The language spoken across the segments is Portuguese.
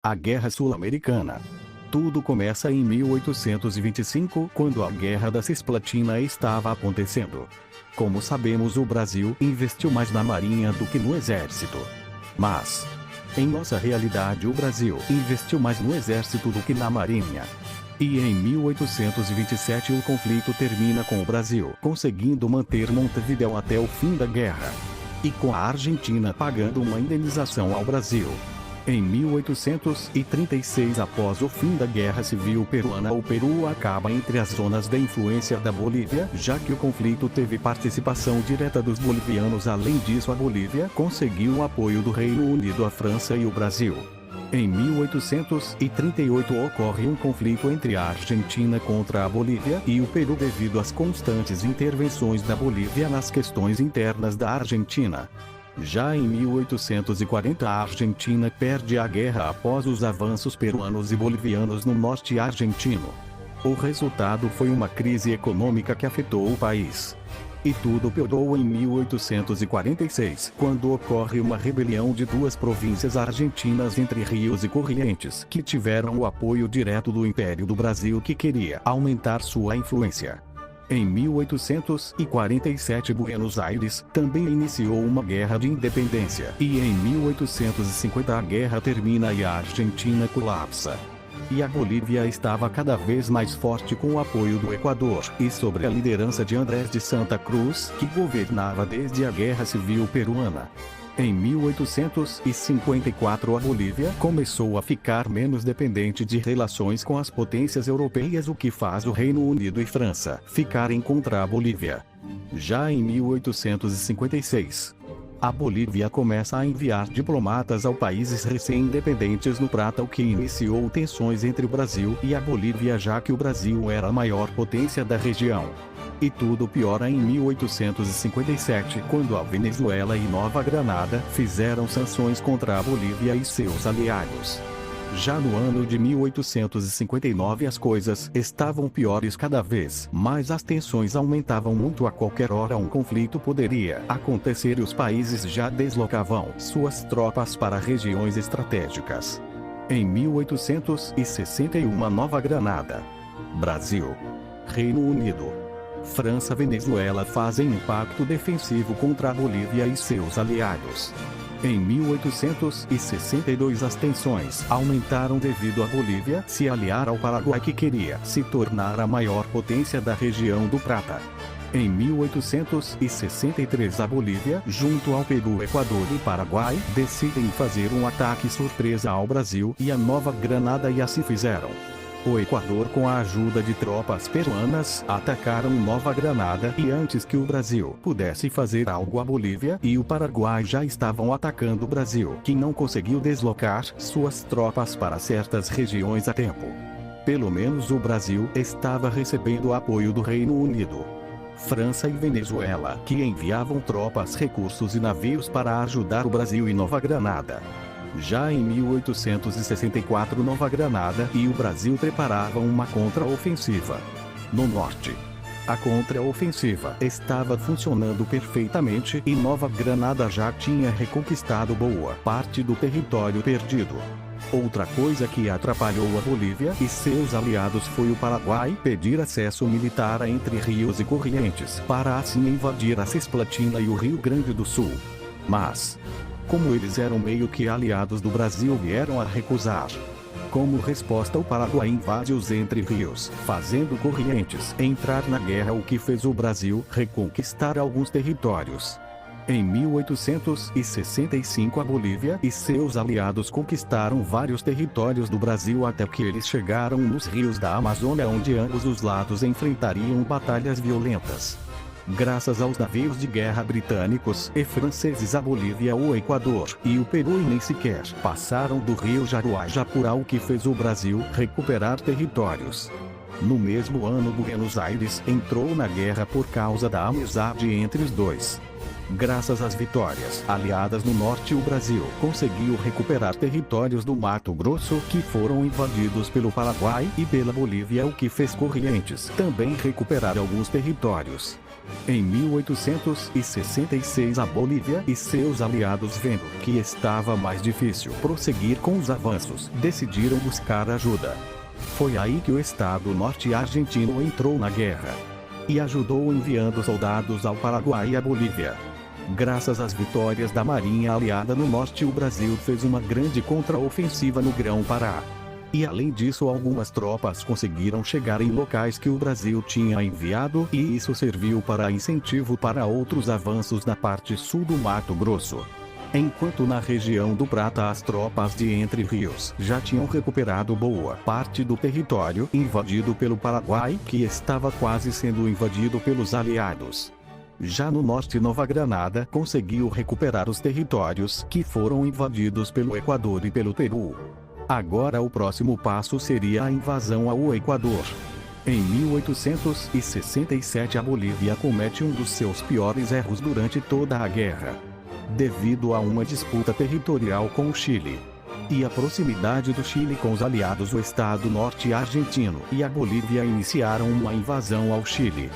A Guerra Sul-Americana. Tudo começa em 1825, quando a Guerra da Cisplatina estava acontecendo. Como sabemos, o Brasil investiu mais na marinha do que no exército. Mas, em nossa realidade, o Brasil investiu mais no exército do que na marinha. E em 1827 o conflito termina com o Brasil conseguindo manter Montevidéu até o fim da guerra. E com a Argentina pagando uma indenização ao Brasil. Em 1836, após o fim da Guerra Civil Peruana, o Peru acaba entre as zonas de influência da Bolívia, já que o conflito teve participação direta dos bolivianos. Além disso, a Bolívia conseguiu o apoio do Reino Unido, a França e o Brasil. Em 1838 ocorre um conflito entre a Argentina contra a Bolívia e o Peru devido às constantes intervenções da Bolívia nas questões internas da Argentina. Já em 1840 a Argentina perde a guerra após os avanços peruanos e bolivianos no norte argentino. O resultado foi uma crise econômica que afetou o país. E tudo piorou em 1846, quando ocorre uma rebelião de duas províncias argentinas, Entre Rios e Corrientes, que tiveram o apoio direto do Império do Brasil, que queria aumentar sua influência. Em 1847 Buenos Aires também iniciou uma guerra de independência, e em 1850 a guerra termina e a Argentina colapsa. E a Bolívia estava cada vez mais forte com o apoio do Equador, e sob a liderança de Andrés de Santa Cruz, que governava desde a Guerra Civil Peruana. Em 1854 a Bolívia começou a ficar menos dependente de relações com as potências europeias, o que faz o Reino Unido e França ficarem contra a Bolívia. Já em 1856, a Bolívia começa a enviar diplomatas a países recém-independentes no Prata, o que iniciou tensões entre o Brasil e a Bolívia, já que o Brasil era a maior potência da região. E tudo piora em 1857, quando a Venezuela e Nova Granada fizeram sanções contra a Bolívia e seus aliados. Já no ano de 1859 as coisas estavam piores cada vez, mas as tensões aumentavam muito. A qualquer hora um conflito poderia acontecer e os países já deslocavam suas tropas para regiões estratégicas. Em 1861 Nova Granada, Brasil, Reino Unido, França e Venezuela fazem um pacto defensivo contra a Bolívia e seus aliados. Em 1862 as tensões aumentaram devido à Bolívia se aliar ao Paraguai, que queria se tornar a maior potência da região do Prata. Em 1863 a Bolívia, junto ao Peru, Equador e Paraguai, decidem fazer um ataque surpresa ao Brasil e a Nova Granada, e assim fizeram. O Equador, com a ajuda de tropas peruanas, atacaram Nova Granada, e antes que o Brasil pudesse fazer algo, a Bolívia e o Paraguai já estavam atacando o Brasil, que não conseguiu deslocar suas tropas para certas regiões a tempo. Pelo menos o Brasil estava recebendo o apoio do Reino Unido, França e Venezuela, que enviavam tropas, recursos e navios para ajudar o Brasil e Nova Granada. Já em 1864 Nova Granada e o Brasil preparavam uma contraofensiva. No norte, a contraofensiva estava funcionando perfeitamente e Nova Granada já tinha reconquistado boa parte do território perdido. Outra coisa que atrapalhou a Bolívia e seus aliados foi o Paraguai pedir acesso militar a Entre Rios e Corrientes, para assim invadir a Cisplatina e o Rio Grande do Sul. Mas, como eles eram meio que aliados do Brasil, vieram a recusar. Como resposta, o Paraguai invade os Entre Rios, fazendo Corrientes entrar na guerra, o que fez o Brasil reconquistar alguns territórios. Em 1865 a Bolívia e seus aliados conquistaram vários territórios do Brasil, até que eles chegaram nos rios da Amazônia, onde ambos os lados enfrentariam batalhas violentas. Graças aos navios de guerra britânicos e franceses, a Bolívia, o Equador e o Peru nem sequer passaram do rio Jaruá-Japurá, o que fez o Brasil recuperar territórios. No mesmo ano Buenos Aires entrou na guerra por causa da amizade entre os dois. Graças às vitórias aliadas no norte, o Brasil conseguiu recuperar territórios do Mato Grosso que foram invadidos pelo Paraguai e pela Bolívia, o que fez Corrientes também recuperar alguns territórios. Em 1866, a Bolívia e seus aliados, vendo que estava mais difícil prosseguir com os avanços, decidiram buscar ajuda. Foi aí que o Estado norte-argentino entrou na guerra e ajudou enviando soldados ao Paraguai e à Bolívia. Graças às vitórias da Marinha Aliada no norte, o Brasil fez uma grande contraofensiva no Grão-Pará. E além disso, algumas tropas conseguiram chegar em locais que o Brasil tinha enviado, e isso serviu para incentivo para outros avanços na parte sul do Mato Grosso. Enquanto na região do Prata as tropas de Entre Rios já tinham recuperado boa parte do território invadido pelo Paraguai, que estava quase sendo invadido pelos aliados. Já no norte, Nova Granada conseguiu recuperar os territórios que foram invadidos pelo Equador e pelo Peru. Agora o próximo passo seria a invasão ao Equador. Em 1867, a Bolívia comete um dos seus piores erros durante toda a guerra, devido a uma disputa territorial com o Chile. E a proximidade do Chile com os aliados, o Estado norte-argentino e a Bolívia iniciaram uma invasão ao Chile.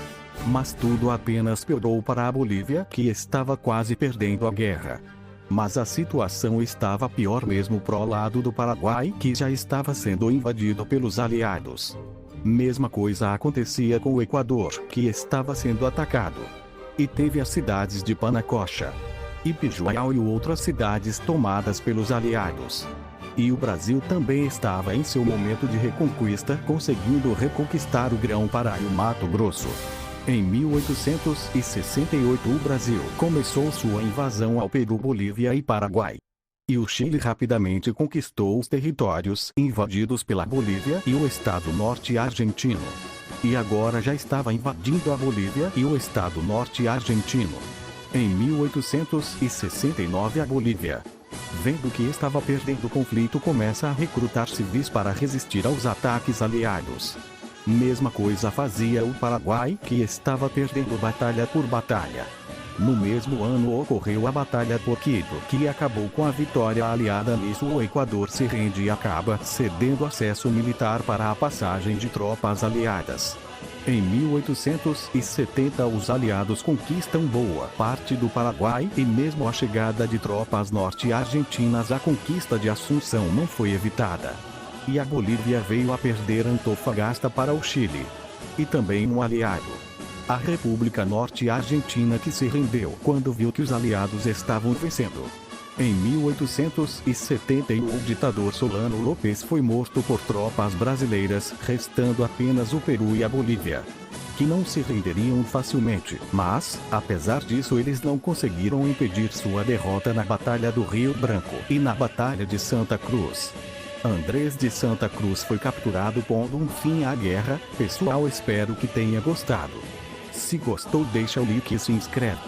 Mas tudo apenas piorou para a Bolívia, que estava quase perdendo a guerra. Mas a situação estava pior mesmo pro lado do Paraguai, que já estava sendo invadido pelos aliados. Mesma coisa acontecia com o Equador, que estava sendo atacado. E teve as cidades de Panacocha e Pijuayal e outras cidades tomadas pelos aliados. E o Brasil também estava em seu momento de reconquista, conseguindo reconquistar o Grão-Pará e o Mato Grosso. Em 1868, o Brasil começou sua invasão ao Peru, Bolívia e Paraguai. E o Chile rapidamente conquistou os territórios invadidos pela Bolívia e o Estado norte-argentino. E agora já estava invadindo a Bolívia e o Estado norte-argentino. Em 1869, a Bolívia, vendo que estava perdendo o conflito, começa a recrutar civis para resistir aos ataques aliados. Mesma coisa fazia o Paraguai, que estava perdendo batalha por batalha. No mesmo ano ocorreu a Batalha por Quito, que acabou com a vitória aliada. Nisso, o Equador se rende e acaba cedendo acesso militar para a passagem de tropas aliadas. Em 1870, os aliados conquistam boa parte do Paraguai, e mesmo a chegada de tropas norte-argentinas, a conquista de Assunção não foi evitada. E a Bolívia veio a perder Antofagasta para o Chile. E também um aliado, a República Norte-Argentina, que se rendeu quando viu que os aliados estavam vencendo. Em 1871, o ditador Solano Lopes foi morto por tropas brasileiras, restando apenas o Peru e a Bolívia, que não se renderiam facilmente. Mas, apesar disso, eles não conseguiram impedir sua derrota na Batalha do Rio Branco e na Batalha de Santa Cruz. Andrés de Santa Cruz foi capturado, pondo um fim à guerra. Pessoal, espero que tenha gostado. Se gostou, deixa o like e se inscreve.